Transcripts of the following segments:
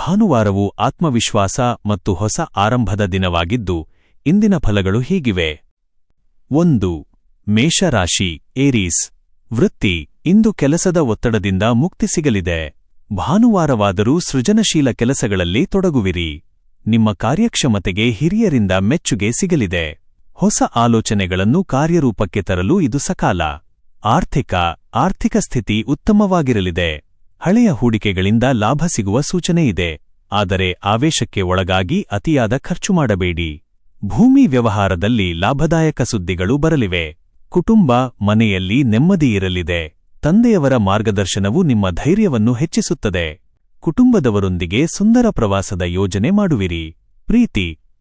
ಭಾನುವಾರವು ಆತ್ಮವಿಶ್ವಾಸ ಮತ್ತು ಹೊಸ ಆರಂಭದ ದಿನವಾಗಿದ್ದು, ಇಂದಿನ ಫಲಗಳು ಹೀಗಿವೆ. 1. ಮೇಷರಾಶಿ ಏರೀಸ್. ವೃತ್ತಿ. ಇಂದು ಕೆಲಸದ ಒತ್ತಡದಿಂದ ಮುಕ್ತಿ ಸಿಗಲಿದೆ. ಭಾನುವಾರವಾದರೂ ಸೃಜನಶೀಲ ಕೆಲಸಗಳಲ್ಲಿ ತೊಡಗುವಿರಿ. ನಿಮ್ಮ ಕಾರ್ಯಕ್ಷಮತೆಗೆ ಹಿರಿಯರಿಂದ ಮೆಚ್ಚುಗೆ ಸಿಗಲಿದೆ. ಹೊಸ ಆಲೋಚನೆಗಳನ್ನು ಕಾರ್ಯರೂಪಕ್ಕೆ ತರಲು ಇದು ಸಕಾಲ. ಆರ್ಥಿಕ ಸ್ಥಿತಿ ಉತ್ತಮವಾಗಿರಲಿದೆ. ಹಳೆಯ ಹೂಡಿಕೆಗಳಿಂದ ಲಾಭ ಸಿಗುವ ಸೂಚನೆಯಿದೆ. ಆದರೆ ಆವೇಶಕ್ಕೆ ಒಳಗಾಗಿ ಅತಿಯಾದ ಖರ್ಚು ಮಾಡಬೇಡಿ. ಭೂಮಿ ವ್ಯವಹಾರದಲ್ಲಿ ಲಾಭದಾಯಕ ಸುದ್ದಿಗಳು ಬರಲಿವೆ. ಕುಟುಂಬ, ಮನೆಯಲ್ಲಿ ನೆಮ್ಮದಿಯಿರಲಿದೆ. ತಂದೆಯವರ ಮಾರ್ಗದರ್ಶನವು ನಿಮ್ಮ ಧೈರ್ಯವನ್ನು ಹೆಚ್ಚಿಸುತ್ತದೆ. ಕುಟುಂಬದವರೊಂದಿಗೆ ಸುಂದರ ಪ್ರವಾಸದ ಯೋಜನೆ ಮಾಡುವಿರಿ.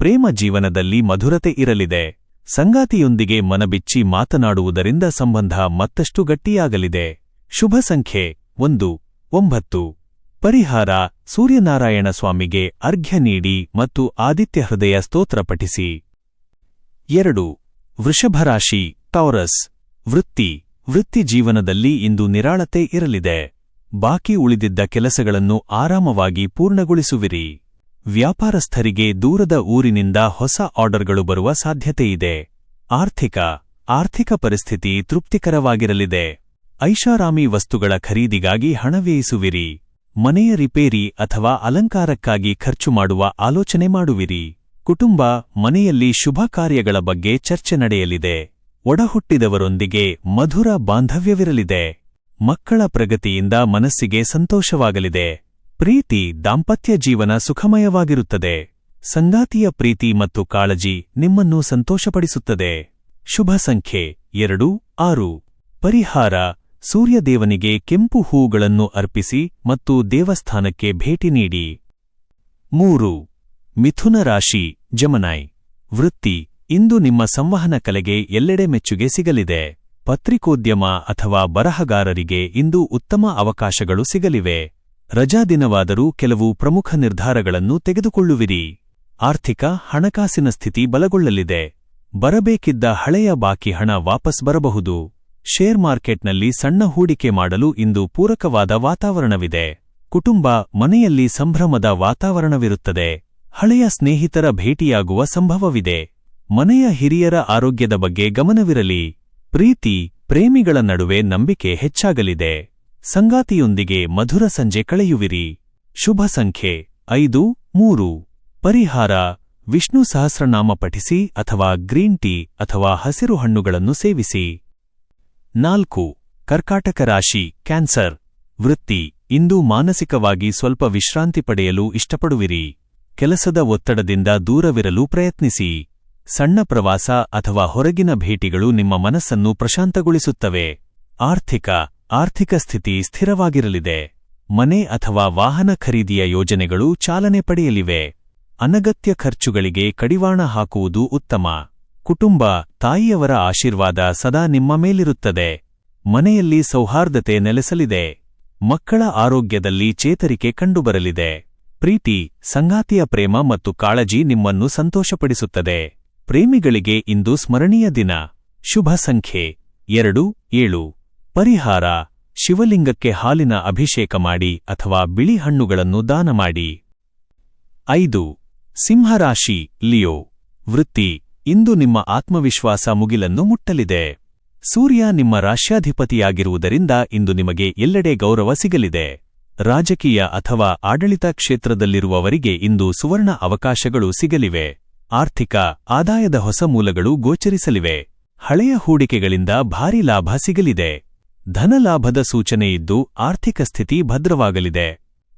ಪ್ರೇಮ ಜೀವನದಲ್ಲಿ ಮಧುರತೆ ಇರಲಿದೆ. ಸಂಗಾತಿಯೊಂದಿಗೆ ಮನಬಿಚ್ಚಿ ಮಾತನಾಡುವುದರಿಂದ ಸಂಬಂಧ ಮತ್ತಷ್ಟು ಗಟ್ಟಿಯಾಗಲಿದೆ. ಶುಭ ಸಂಖ್ಯೆ 1, 9. ಪರಿಹಾರ: ಸೂರ್ಯನಾರಾಯಣ ಸ್ವಾಮಿಗೆ ಅರ್ಘ್ಯ ನೀಡಿ ಮತ್ತು ಆದಿತ್ಯ ಹೃದಯ ಸ್ತೋತ್ರ ಪಠಿಸಿ. 2. ವೃಷಭರಾಶಿ ಟೌರಸ್. ವೃತ್ತಿ ಜೀವನದಲ್ಲಿ ಇಂದು ನಿರಾಳತೆ ಇರಲಿದೆ. ಬಾಕಿ ಉಳಿದಿದ್ದ ಕೆಲಸಗಳನ್ನು ಆರಾಮವಾಗಿ ಪೂರ್ಣಗೊಳಿಸುವಿರಿ. ವ್ಯಾಪಾರಸ್ಥರಿಗೆ ದೂರದ ಊರಿನಿಂದ ಹೊಸ ಆರ್ಡರ್ಗಳು ಬರುವ ಸಾಧ್ಯತೆಯಿದೆ. ಆರ್ಥಿಕ ಪರಿಸ್ಥಿತಿ ತೃಪ್ತಿಕರವಾಗಿರಲಿದೆ. ಐಷಾರಾಮಿ ವಸ್ತುಗಳ ಖರೀದಿಗಾಗಿ ಹಣ ವ್ಯಯಿಸುವಿರಿ. ಮನೆಯ ರಿಪೇರಿ ಅಥವಾ ಅಲಂಕಾರಕ್ಕಾಗಿ ಖರ್ಚು ಮಾಡುವ ಆಲೋಚನೆ ಮಾಡುವಿರಿ. ಕುಟುಂಬ, ಮನೆಯಲ್ಲಿ ಶುಭ ಕಾರ್ಯಗಳ ಬಗ್ಗೆ ಚರ್ಚೆ ನಡೆಯಲಿದೆ. ಒಡಹುಟ್ಟಿದವರೊಂದಿಗೆ ಮಧುರ ಬಾಂಧವ್ಯವಿರಲಿದೆ. ಮಕ್ಕಳ ಪ್ರಗತಿಯಿಂದ ಮನಸ್ಸಿಗೆ ಸಂತೋಷವಾಗಲಿದೆ. ದಾಂಪತ್ಯ ಜೀವನ ಸುಖಮಯವಾಗಿರುತ್ತದೆ. ಸಂಗಾತಿಯ ಪ್ರೀತಿ ಮತ್ತು ಕಾಳಜಿ ನಿಮ್ಮನ್ನು ಸಂತೋಷಪಡಿಸುತ್ತದೆ. ಶುಭ ಸಂಖ್ಯೆ 2, 6. ಪರಿಹಾರ: ಸೂರ್ಯದೇವನಿಗೆ ಕೆಂಪು ಹೂಗಳನ್ನು ಅರ್ಪಿಸಿ ಮತ್ತು ದೇವಸ್ಥಾನಕ್ಕೆ ಭೇಟಿ ನೀಡಿ. 3. ಮಿಥುನ ರಾಶಿ ಜಮನೈ. ವೃತ್ತಿ. ಇಂದು ನಿಮ್ಮ ಸಂವಹನ ಕಲೆಗೆ ಎಲ್ಲೆಡೆ ಮೆಚ್ಚುಗೆ ಸಿಗಲಿದೆ. ಪತ್ರಿಕೋದ್ಯಮ ಅಥವಾ ಬರಹಗಾರರಿಗೆ ಇಂದು ಉತ್ತಮ ಅವಕಾಶಗಳು ಸಿಗಲಿವೆ. ರಜಾದಿನವಾದರೂ ಕೆಲವು ಪ್ರಮುಖ ನಿರ್ಧಾರಗಳನ್ನು ತೆಗೆದುಕೊಳ್ಳುವಿರಿ. ಹಣಕಾಸಿನ ಸ್ಥಿತಿ ಬಲಗೊಳ್ಳಲಿದೆ. ಬರಬೇಕಿದ್ದ ಹಳೆಯ ಬಾಕಿ ಹಣ ವಾಪಸ್ ಬರಬಹುದು. ಶೇರ್ ಮಾರ್ಕೆಟ್ನಲ್ಲಿ ಸಣ್ಣ ಹೂಡಿಕೆ ಮಾಡಲು ಇಂದು ಪೂರಕವಾದ ವಾತಾವರಣವಿದೆ. ಕುಟುಂಬ, ಮನೆಯಲ್ಲಿ ಸಂಭ್ರಮದ ವಾತಾವರಣವಿರುತ್ತದೆ. ಹಳೆಯ ಸ್ನೇಹಿತರ ಭೇಟಿಯಾಗುವ ಸಂಭವವಿದೆ. ಮನೆಯ ಹಿರಿಯರ ಆರೋಗ್ಯದ ಬಗ್ಗೆ ಗಮನವಿರಲಿ. ಪ್ರೇಮಿಗಳ ನಡುವೆ ನಂಬಿಕೆ ಹೆಚ್ಚಾಗಲಿದೆ. ಸಂಗಾತಿಯೊಂದಿಗೆ ಮಧುರ ಸಂಜೆ ಕಳೆಯುವಿರಿ. ಶುಭ ಸಂಖ್ಯೆ 5, 3. ಪರಿಹಾರ: ವಿಷ್ಣು ಸಹಸ್ರನಾಮ ಪಠಿಸಿ ಅಥವಾ ಗ್ರೀನ್ ಟೀ ಅಥವಾ ಹಸಿರು ಹಣ್ಣುಗಳನ್ನು ಸೇವಿಸಿ. 4. ಕರ್ಕಾಟಕ ರಾಶಿ ಕ್ಯಾನ್ಸರ್. ವೃತ್ತಿ. ಇಂದು ಮಾನಸಿಕವಾಗಿ ಸ್ವಲ್ಪ ವಿಶ್ರಾಂತಿ ಪಡೆಯಲು ಇಷ್ಟಪಡುವಿರಿ. ಕೆಲಸದ ಒತ್ತಡದಿಂದ ದೂರವಿರಲು ಪ್ರಯತ್ನಿಸಿ. ಸಣ್ಣ ಪ್ರವಾಸ ಅಥವಾ ಹೊರಗಿನ ಭೇಟಿಗಳು ನಿಮ್ಮ ಮನಸ್ಸನ್ನು ಪ್ರಶಾಂತಗೊಳಿಸುತ್ತವೆ. ಆರ್ಥಿಕ ಸ್ಥಿತಿ ಸ್ಥಿರವಾಗಿರಲಿದೆ. ಮನೆ ಅಥವಾ ವಾಹನ ಖರೀದಿಯ ಯೋಜನೆಗಳು ಚಾಲನೆ ಪಡೆಯಲಿವೆ. ಅನಗತ್ಯ ಖರ್ಚುಗಳಿಗೆ ಕಡಿವಾಣ ಹಾಕುವುದು ಉತ್ತಮ. ಕುಟುಂಬ, ತಾಯಿಯವರ ಆಶೀರ್ವಾದ ಸದಾ ನಿಮ್ಮ ಮೇಲಿರುತ್ತದೆ. ಮನೆಯಲ್ಲಿ ಸೌಹಾರ್ದತೆ ನೆಲೆಸಲಿದೆ. ಮಕ್ಕಳ ಆರೋಗ್ಯದಲ್ಲಿ ಚೇತರಿಕೆ ಕಂಡುಬರಲಿದೆ. ಸಂಗಾತಿಯ ಪ್ರೇಮ ಮತ್ತು ಕಾಳಜಿ ನಿಮ್ಮನ್ನು ಸಂತೋಷಪಡಿಸುತ್ತದೆ. ಪ್ರೇಮಿಗಳಿಗೆ ಇಂದು ಸ್ಮರಣೀಯ ದಿನ. ಶುಭ ಸಂಖ್ಯೆ 2, 7. ಪರಿಹಾರ: ಶಿವಲಿಂಗಕ್ಕೆ ಹಾಲಿನ ಅಭಿಷೇಕ ಮಾಡಿ ಅಥವಾ ಬಿಳಿ ಹಣ್ಣುಗಳನ್ನು ದಾನ ಮಾಡಿ. 5. ಸಿಂಹರಾಶಿ ಲಿಯೋ. ವೃತ್ತಿ. ಇಂದು ನಿಮ್ಮ ಆತ್ಮವಿಶ್ವಾಸ ಮುಗಿಲನ್ನು ಮುಟ್ಟಲಿದೆ. ಸೂರ್ಯ ನಿಮ್ಮ ರಾಶ್ಯಾಧಿಪತಿಯಾಗಿರುವುದರಿಂದ ಇಂದು ನಿಮಗೆ ಎಲ್ಲೆಡೆ ಗೌರವ ಸಿಗಲಿದೆ. ರಾಜಕೀಯ ಅಥವಾ ಆಡಳಿತ ಕ್ಷೇತ್ರದಲ್ಲಿರುವವರಿಗೆ ಇಂದು ಸುವರ್ಣ ಅವಕಾಶಗಳು ಸಿಗಲಿವೆ. ಆದಾಯದ ಹೊಸ ಮೂಲಗಳು ಗೋಚರಿಸಲಿವೆ. ಹಳೆಯ ಹೂಡಿಕೆಗಳಿಂದ ಭಾರೀ ಲಾಭ ಸಿಗಲಿದೆ. ಧನಲಾಭದ ಸೂಚನೆಯಿದ್ದು ಆರ್ಥಿಕ ಸ್ಥಿತಿ ಭದ್ರವಾಗಲಿದೆ.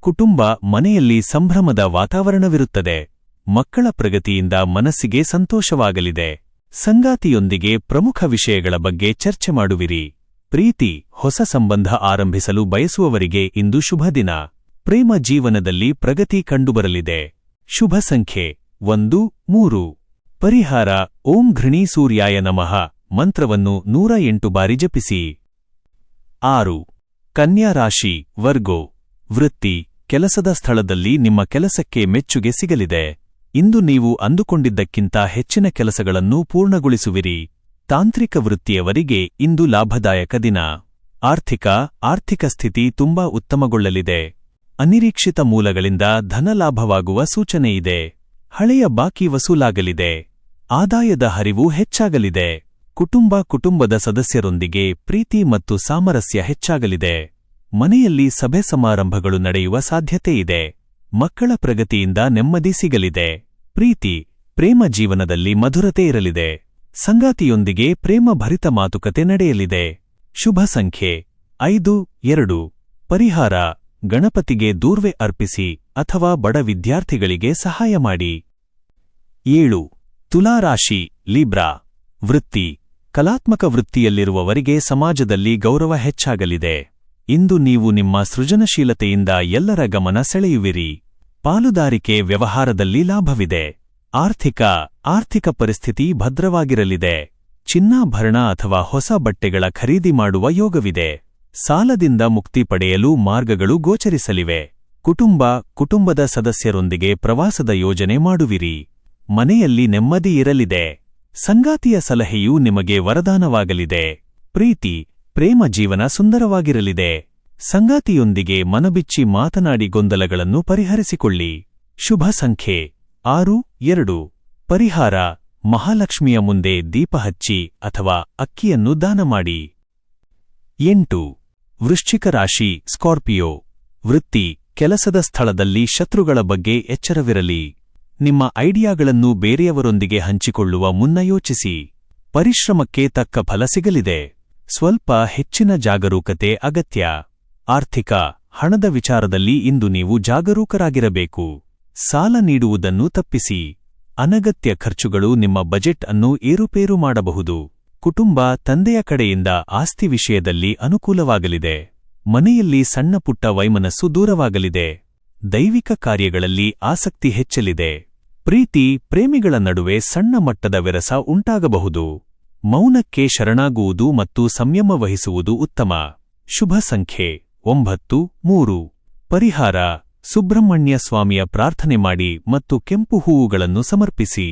ಕುಟುಂಬ, ಮನೆಯಲ್ಲಿ ಸಂಭ್ರಮದ ವಾತಾವರಣವಿರುತ್ತದೆ. ಮಕ್ಕಳ ಪ್ರಗತಿಯಿಂದ ಮನಸ್ಸಿಗೆ ಸಂತೋಷವಾಗಲಿದೆ. ಸಂಗಾತಿಯೊಂದಿಗೆ ಪ್ರಮುಖ ವಿಷಯಗಳ ಬಗ್ಗೆ ಚರ್ಚೆ ಮಾಡುವಿರಿ. ಹೊಸ ಸಂಬಂಧ ಆರಂಭಿಸಲು ಬಯಸುವವರಿಗೆ ಇಂದು ಶುಭ ದಿನ. ಪ್ರೇಮ ಜೀವನದಲ್ಲಿ ಪ್ರಗತಿ ಕಂಡುಬರಲಿದೆ. ಶುಭ ಸಂಖ್ಯೆ 1, 3. ಪರಿಹಾರ: ಓಂ ಘೃಣೀ ಸೂರ್ಯಾಯ ನಮಃ ಮಂತ್ರವನ್ನು 108 ಬಾರಿ ಜಪಿಸಿ. 6. ಕನ್ಯಾ ರಾಶಿ ವರ್ಗೋ. ವೃತ್ತಿ. ಕೆಲಸದ ಸ್ಥಳದಲ್ಲಿ ನಿಮ್ಮ ಕೆಲಸಕ್ಕೆ ಮೆಚ್ಚುಗೆ ಸಿಗಲಿದೆ. ಇಂದು ನೀವು ಅಂದುಕೊಂಡಿದ್ದಕ್ಕಿಂತ ಹೆಚ್ಚಿನ ಕೆಲಸಗಳನ್ನು ಪೂರ್ಣಗೊಳಿಸುವಿರಿ. ತಾಂತ್ರಿಕ ವೃತ್ತಿಯವರಿಗೆ ಇಂದು ಲಾಭದಾಯಕ ದಿನ. ಆರ್ಥಿಕ ಸ್ಥಿತಿ ತುಂಬಾ ಉತ್ತಮಗೊಳ್ಳಲಿದೆ. ಅನಿರೀಕ್ಷಿತ ಮೂಲಗಳಿಂದ ಧನಲಾಭವಾಗುವ ಸೂಚನೆಯಿದೆ. ಹಳೆಯ ಬಾಕಿ ವಸೂಲಾಗಲಿದೆ. ಆದಾಯದ ಹರಿವು ಹೆಚ್ಚಾಗಲಿದೆ. ಕುಟುಂಬದ ಸದಸ್ಯರೊಂದಿಗೆ ಪ್ರೀತಿ ಮತ್ತು ಸಾಮರಸ್ಯ ಹೆಚ್ಚಾಗಲಿದೆ. ಮನೆಯಲ್ಲಿ ಸಭೆ ಸಮಾರಂಭಗಳು ನಡೆಯುವ ಸಾಧ್ಯತೆಯಿದೆ. ಮಕ್ಕಳ ಪ್ರಗತಿಯಿಂದ ನೆಮ್ಮದಿ ಸಿಗಲಿದೆ. ಪ್ರೇಮ ಜೀವನದಲ್ಲಿ ಮಧುರತೆ ಇರಲಿದೆ. ಸಂಗಾತಿಯೊಂದಿಗೆ ಪ್ರೇಮಭರಿತ ಮಾತುಕತೆ ನಡೆಯಲಿದೆ. ಶುಭ ಸಂಖ್ಯೆ 5-2. ಪರಿಹಾರ: ಗಣಪತಿಗೆ ದೂರ್ವೆ ಅರ್ಪಿಸಿ ಅಥವಾ ಬಡ ವಿದ್ಯಾರ್ಥಿಗಳಿಗೆ ಸಹಾಯ ಮಾಡಿ. 7. ತುಲಾ ರಾಶಿ ಲಿಬ್ರಾ. ವೃತ್ತಿ: ಕಲಾತ್ಮಕ ವೃತ್ತಿಯಲ್ಲಿರುವವರಿಗೆ ಸಮಾಜದಲ್ಲಿ ಗೌರವ ಹೆಚ್ಚಾಗಲಿದೆ. ಇಂದು ನೀವು ನಿಮ್ಮ ಸೃಜನಶೀಲತೆಯಿಂದ ಎಲ್ಲರ ಗಮನ ಸೆಳೆಯುವಿರಿ. ಪಾಲುದಾರಿಕೆ ವ್ಯವಹಾರದಲ್ಲಿ ಲಾಭವಿದೆ. ಆರ್ಥಿಕ ಪರಿಸ್ಥಿತಿ ಭದ್ರವಾಗಿರಲಿದೆ. ಚಿನ್ನಾಭರಣ ಅಥವಾ ಹೊಸ ಬಟ್ಟೆಗಳ ಖರೀದಿ ಮಾಡುವ ಯೋಗವಿದೆ. ಸಾಲದಿಂದ ಮುಕ್ತಿ ಪಡೆಯಲು ಮಾರ್ಗಗಳು ಗೋಚರಿಸಲಿವೆ. ಕುಟುಂಬದ ಸದಸ್ಯರೊಂದಿಗೆ ಪ್ರವಾಸದ ಯೋಜನೆ ಮಾಡುವಿರಿ. ಮನೆಯಲ್ಲಿ ನೆಮ್ಮದಿ ಇರಲಿದೆ. ಸಂಗಾತಿಯ ಸಲಹೆಯು ನಿಮಗೆ ವರದಾನವಾಗಲಿದೆ. ಪ್ರೇಮ ಜೀವನ ಸುಂದರವಾಗಿರಲಿದೆ. ಸಂಗಾತಿಯೊಂದಿಗೆ ಮನಬಿಚ್ಚಿ ಮಾತನಾಡಿ ಗೊಂದಲಗಳನ್ನು ಪರಿಹರಿಸಿಕೊಳ್ಳಿ. ಶುಭ ಸಂಖ್ಯೆ 6-2. ಪರಿಹಾರ: ಮಹಾಲಕ್ಷ್ಮಿಯ ಮುಂದೆ ದೀಪ ಹಚ್ಚಿ ಅಥವಾ ಅಕ್ಕಿಯನ್ನು ದಾನ ಮಾಡಿ. 8. ವೃಶ್ಚಿಕ ರಾಶಿ ಸ್ಕಾರ್ಪಿಯೋ. ವೃತ್ತಿ: ಕೆಲಸದ ಸ್ಥಳದಲ್ಲಿ ಶತ್ರುಗಳ ಬಗ್ಗೆ ಎಚ್ಚರವಿರಲಿ. ನಿಮ್ಮ ಐಡಿಯಾಗಳನ್ನು ಬೇರೆಯವರೊಂದಿಗೆ ಹಂಚಿಕೊಳ್ಳುವ ಮುನ್ನ ಯೋಚಿಸಿ. ಪರಿಶ್ರಮಕ್ಕೆ ತಕ್ಕ ಫಲ ಸಿಗಲಿದೆ. ಸ್ವಲ್ಪ ಹೆಚ್ಚಿನ ಜಾಗರೂಕತೆ ಅಗತ್ಯ. ಹಣದ ವಿಚಾರದಲ್ಲಿ ಇಂದು ನೀವು ಜಾಗರೂಕರಾಗಿರಬೇಕು. ಸಾಲ ನೀಡುವುದನ್ನು ತಪ್ಪಿಸಿ. ಅನಗತ್ಯ ಖರ್ಚುಗಳು ನಿಮ್ಮ ಬಜೆಟ್ ಅನ್ನು ಏರುಪೇರು ಮಾಡಬಹುದು. ತಂದೆಯ ಕಡೆಯಿಂದ ಆಸ್ತಿ ವಿಷಯದಲ್ಲಿ ಅನುಕೂಲವಾಗಲಿದೆ. ಮನೆಯಲ್ಲಿ ಸಣ್ಣಪುಟ್ಟ ವೈಮನಸ್ಸು ದೂರವಾಗಲಿದೆ. ದೈವಿಕ ಕಾರ್ಯಗಳಲ್ಲಿ ಆಸಕ್ತಿ ಹೆಚ್ಚಲಿದೆ. ಪ್ರೇಮಿಗಳ ನಡುವೆ ಸಣ್ಣ ಮಟ್ಟದ ವಿರಸ ಉಂಟಾಗಬಹುದು. ಮೌನಕ್ಕೆ ಶರಣಾಗುವುದು ಮತ್ತು ಸಂಯಮ ವಹಿಸುವುದು ಉತ್ತಮ. ಶುಭ ಸಂಖ್ಯೆ 9-3. ಪರಿಹಾರ: ಸುಬ್ರಹ್ಮಣ್ಯ ಸ್ವಾಮಿಯ ಪ್ರಾರ್ಥನೆ ಮಾಡಿ ಮತ್ತು ಕೆಂಪು ಹೂವುಗಳನ್ನು ಸಮರ್ಪಿಸಿ.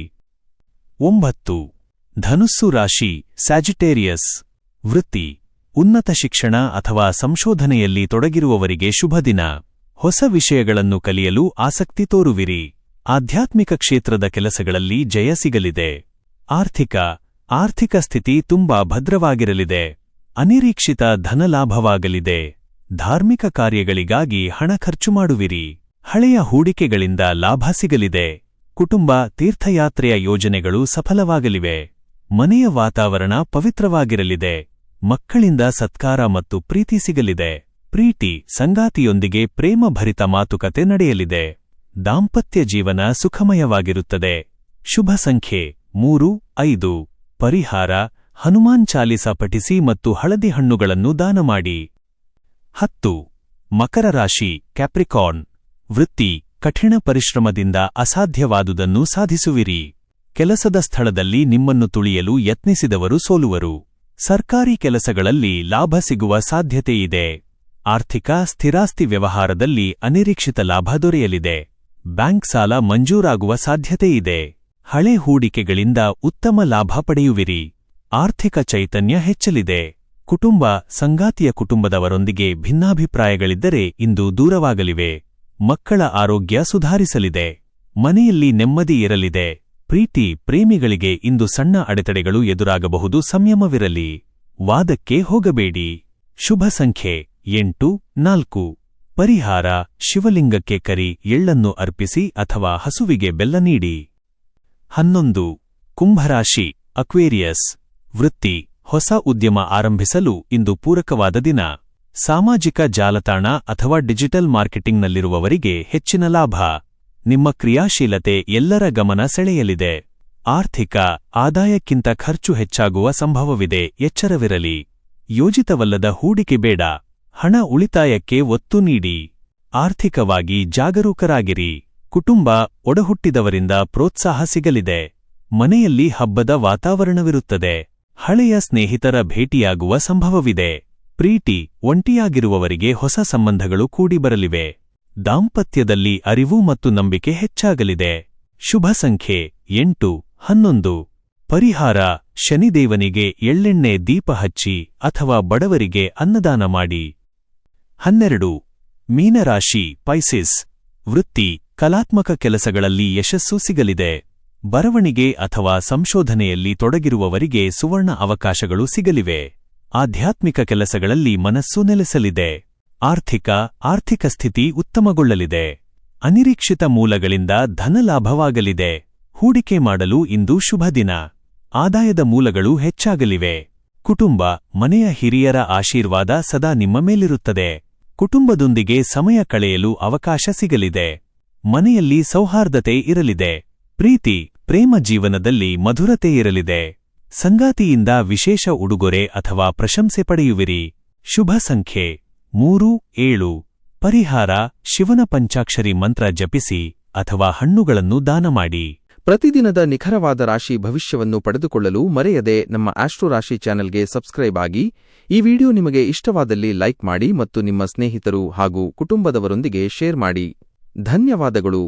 9. ಧನುಸ್ಸು ರಾಶಿ ಸ್ಯಾಜಿಟೇರಿಯಸ್. ವೃತ್ತಿ: ಉನ್ನತ ಶಿಕ್ಷಣ ಅಥವಾ ಸಂಶೋಧನೆಯಲ್ಲಿ ತೊಡಗಿರುವವರಿಗೆ ಶುಭ ದಿನ. ಹೊಸ ವಿಷಯಗಳನ್ನು ಕಲಿಯಲು ಆಸಕ್ತಿ ತೋರುವಿರಿ. ಆಧ್ಯಾತ್ಮಿಕ ಕ್ಷೇತ್ರದ ಕೆಲಸಗಳಲ್ಲಿ ಜಯ ಸಿಗಲಿದೆ. ಆರ್ಥಿಕ ಸ್ಥಿತಿ ತುಂಬಾ ಭದ್ರವಾಗಿರಲಿದೆ. ಅನಿರೀಕ್ಷಿತ ಧನಲಾಭವಾಗಲಿದೆ. ಧಾರ್ಮಿಕ ಕಾರ್ಯಗಳಿಗಾಗಿ ಹಣ ಖರ್ಚು ಮಾಡುವಿರಿ. ಹಳೆಯ ಹೂಡಿಕೆಗಳಿಂದ ಲಾಭ ಸಿಗಲಿದೆ. ತೀರ್ಥಯಾತ್ರೆಯ ಯೋಜನೆಗಳು ಸಫಲವಾಗಲಿವೆ. ಮನೆಯ ವಾತಾವರಣ ಪವಿತ್ರವಾಗಿರಲಿದೆ. ಮಕ್ಕಳಿಂದ ಸತ್ಕಾರ ಮತ್ತು ಪ್ರೀತಿ ಸಿಗಲಿದೆ. ಸಂಗಾತಿಯೊಂದಿಗೆ ಪ್ರೇಮಭರಿತ ಮಾತುಕತೆ ನಡೆಯಲಿದೆ. ದಾಂಪತ್ಯ ಜೀವನ ಸುಖಮಯವಾಗಿರುತ್ತದೆ. ಶುಭ ಸಂಖ್ಯೆ 3-5. ಪರಿಹಾರ: ಹನುಮಾನ್ ಚಾಲಿಸ ಪಠಿಸಿ ಮತ್ತು ಹಳದಿ ಹಣ್ಣುಗಳನ್ನು ದಾನ ಮಾಡಿ. 10. ಮಕರ ರಾಶಿ ಕ್ಯಾಪ್ರಿಕಾರ್ನ್. ವೃತ್ತಿ: ಕಠಿಣ ಪರಿಶ್ರಮದಿಂದ ಅಸಾಧ್ಯವಾದುದನ್ನು ಸಾಧಿಸುವಿರಿ. ಕೆಲಸದ ಸ್ಥಳದಲ್ಲಿ ನಿಮ್ಮನ್ನು ತುಳಿಯಲು ಯತ್ನಿಸಿದವರು ಸೋಲುವರು. ಸರ್ಕಾರಿ ಕೆಲಸಗಳಲ್ಲಿ ಲಾಭ ಸಿಗುವ ಸಾಧ್ಯತೆಯಿದೆ. ಸ್ಥಿರಾಸ್ತಿ ವ್ಯವಹಾರದಲ್ಲಿ ಅನಿರೀಕ್ಷಿತ ಲಾಭ ದೊರೆಯಲಿದೆ. ಬ್ಯಾಂಕ್ ಸಾಲ ಮಂಜೂರಾಗುವ ಸಾಧ್ಯತೆಯಿದೆ. ಹಳೆ ಹೂಡಿಕೆಗಳಿಂದ ಉತ್ತಮ ಲಾಭ ಪಡೆಯುವಿರಿ. ಆರ್ಥಿಕ ಚೈತನ್ಯ ಹೆಚ್ಚಲಿದೆ. ಸಂಗಾತಿಯ ಕುಟುಂಬದವರೊಂದಿಗೆ ಭಿನ್ನಾಭಿಪ್ರಾಯಗಳಿದ್ದರೆ ಇಂದು ದೂರವಾಗಲಿವೆ. ಮಕ್ಕಳ ಆರೋಗ್ಯ ಸುಧಾರಿಸಲಿದೆ. ಮನೆಯಲ್ಲಿ ನೆಮ್ಮದಿ ಇರಲಿದೆ. ಪ್ರೇಮಿಗಳಿಗೆ ಇಂದು ಸಣ್ಣ ಅಡೆತಡೆಗಳು ಎದುರಾಗಬಹುದು. ಸಂಯಮವಿರಲಿ. ವಾದಕ್ಕೆ ಹೋಗಬೇಡಿ. ಶುಭ ಸಂಖ್ಯೆ 8-4. ಪರಿಹಾರ: ಶಿವಲಿಂಗಕ್ಕೆ ಕರಿ ಎಳ್ಳನ್ನು ಅರ್ಪಿಸಿ ಅಥವಾ ಹಸುವಿಗೆ ಬೆಲ್ಲ ನೀಡಿ. 11. ಕುಂಭರಾಶಿ ಅಕ್ವೇರಿಯಸ್. ವೃತ್ತಿ: ಹೊಸ ಉದ್ಯಮ ಆರಂಭಿಸಲು ಇಂದು ಪೂರಕವಾದ ದಿನ. ಸಾಮಾಜಿಕ ಜಾಲತಾಣ ಅಥವಾ ಡಿಜಿಟಲ್ ಮಾರ್ಕೆಟಿಂಗ್ನಲ್ಲಿರುವವರಿಗೆ ಹೆಚ್ಚಿನ ಲಾಭ. ನಿಮ್ಮ ಕ್ರಿಯಾಶೀಲತೆ ಎಲ್ಲರ ಗಮನ ಸೆಳೆಯಲಿದೆ. ಆದಾಯಕ್ಕಿಂತ ಖರ್ಚು ಹೆಚ್ಚಾಗುವ ಸಂಭವವಿದೆ. ಎಚ್ಚರವಿರಲಿ. ಯೋಜಿತವಲ್ಲದ ಹೂಡಿಕೆ ಬೇಡ. ಹಣ ಉಳಿತಾಯಕ್ಕೆ ಒತ್ತು ನೀಡಿ. ಆರ್ಥಿಕವಾಗಿ ಜಾಗರೂಕರಾಗಿರಿ. ಒಡಹುಟ್ಟಿದವರಿಂದ ಪ್ರೋತ್ಸಾಹ ಸಿಗಲಿದೆ. ಮನೆಯಲ್ಲಿ ಹಬ್ಬದ ವಾತಾವರಣವಿರುತ್ತದೆ. ಹಳೆಯ ಸ್ನೇಹಿತರ ಭೇಟಿಯಾಗುವ ಸಂಭವವಿದೆ. ಒಂಟಿಯಾಗಿರುವವರಿಗೆ ಹೊಸ ಸಂಬಂಧಗಳು ಕೂಡಿಬರಲಿವೆ. ದಾಂಪತ್ಯದಲ್ಲಿ ಅರಿವು ಮತ್ತು ನಂಬಿಕೆ ಹೆಚ್ಚಾಗಲಿದೆ. ಶುಭ ಸಂಖ್ಯೆ 8-11. ಪರಿಹಾರ: ಶನಿದೇವನಿಗೆ ಎಳ್ಳೆಣ್ಣೆ ದೀಪ ಹಚ್ಚಿ ಅಥವಾ ಬಡವರಿಗೆ ಅನ್ನದಾನ ಮಾಡಿ. 12. ಮೀನರಾಶಿ ಪೈಸಿಸ್ ವೃತ್ತಿ ಕಲಾತ್ಮಕ ಕೆಲಸಗಳಲ್ಲಿ ಯಶಸ್ಸು ಸಿಗಲಿದೆ. ಬರವಣಿಗೆ ಅಥವಾ ಸಂಶೋಧನೆಯಲ್ಲಿ ತೊಡಗಿರುವವರಿಗೆ ಸುವರ್ಣ ಅವಕಾಶಗಳು ಸಿಗಲಿವೆ. ಆಧ್ಯಾತ್ಮಿಕ ಕೆಲಸಗಳಲ್ಲಿ ಮನಸ್ಸು ನೆಲೆಸಲಿದೆ. ಆರ್ಥಿಕ ಸ್ಥಿತಿ ಉತ್ತಮಗೊಳ್ಳಲಿದೆ. ಅನಿರೀಕ್ಷಿತ ಮೂಲಗಳಿಂದ ಧನಲಾಭವಾಗಲಿದೆ. ಹೂಡಿಕೆ ಮಾಡಲು ಇಂದು ಶುಭ ದಿನ. ಆದಾಯದ ಮೂಲಗಳು ಹೆಚ್ಚಾಗಲಿವೆ. ಕುಟುಂಬ ಮನೆಯ ಹಿರಿಯರ ಆಶೀರ್ವಾದ ಸದಾ ನಿಮ್ಮ ಮೇಲಿರುತ್ತದೆ. ಕುಟುಂಬದೊಂದಿಗೆ ಸಮಯ ಕಳೆಯಲು ಅವಕಾಶ ಸಿಗಲಿದೆ. ಮನೆಯಲ್ಲಿ ಸೌಹಾರ್ದತೆ ಇರಲಿದೆ. ಪ್ರೇಮ ಜೀವನದಲ್ಲಿ ಮಧುರತೆ ಇರಲಿದೆ. ಸಂಗಾತಿಯಿಂದ ವಿಶೇಷ ಉಡುಗೊರೆ ಅಥವಾ ಪ್ರಶಂಸೆ ಪಡೆಯುವಿರಿ. ಶುಭ ಸಂಖ್ಯೆ 3, 7. ಪರಿಹಾರ ಶಿವನ ಪಂಚಾಕ್ಷರಿ ಮಂತ್ರ ಜಪಿಸಿ ಅಥವಾ ಹಣ್ಣುಗಳನ್ನು ದಾನ ಮಾಡಿ. ಪ್ರತಿದಿನದ ನಿಖರವಾದ ರಾಶಿ ಭವಿಷ್ಯವನ್ನು ಪಡೆದುಕೊಳ್ಳಲು ಮರೆಯದೆ ನಮ್ಮ ಆಸ್ಟ್ರೋ ರಾಶಿ ಚಾನೆಲ್ಗೆ ಸಬ್ಸ್ಕ್ರೈಬ್ ಆಗಿ. ಈ ವಿಡಿಯೋ ನಿಮಗೆ ಇಷ್ಟವಾದಲ್ಲಿ ಲೈಕ್ ಮಾಡಿ ಮತ್ತು ನಿಮ್ಮ ಸ್ನೇಹಿತರು ಹಾಗೂ ಕುಟುಂಬದವರೊಂದಿಗೆ ಶೇರ್ ಮಾಡಿ. ಧನ್ಯವಾದಗಳು.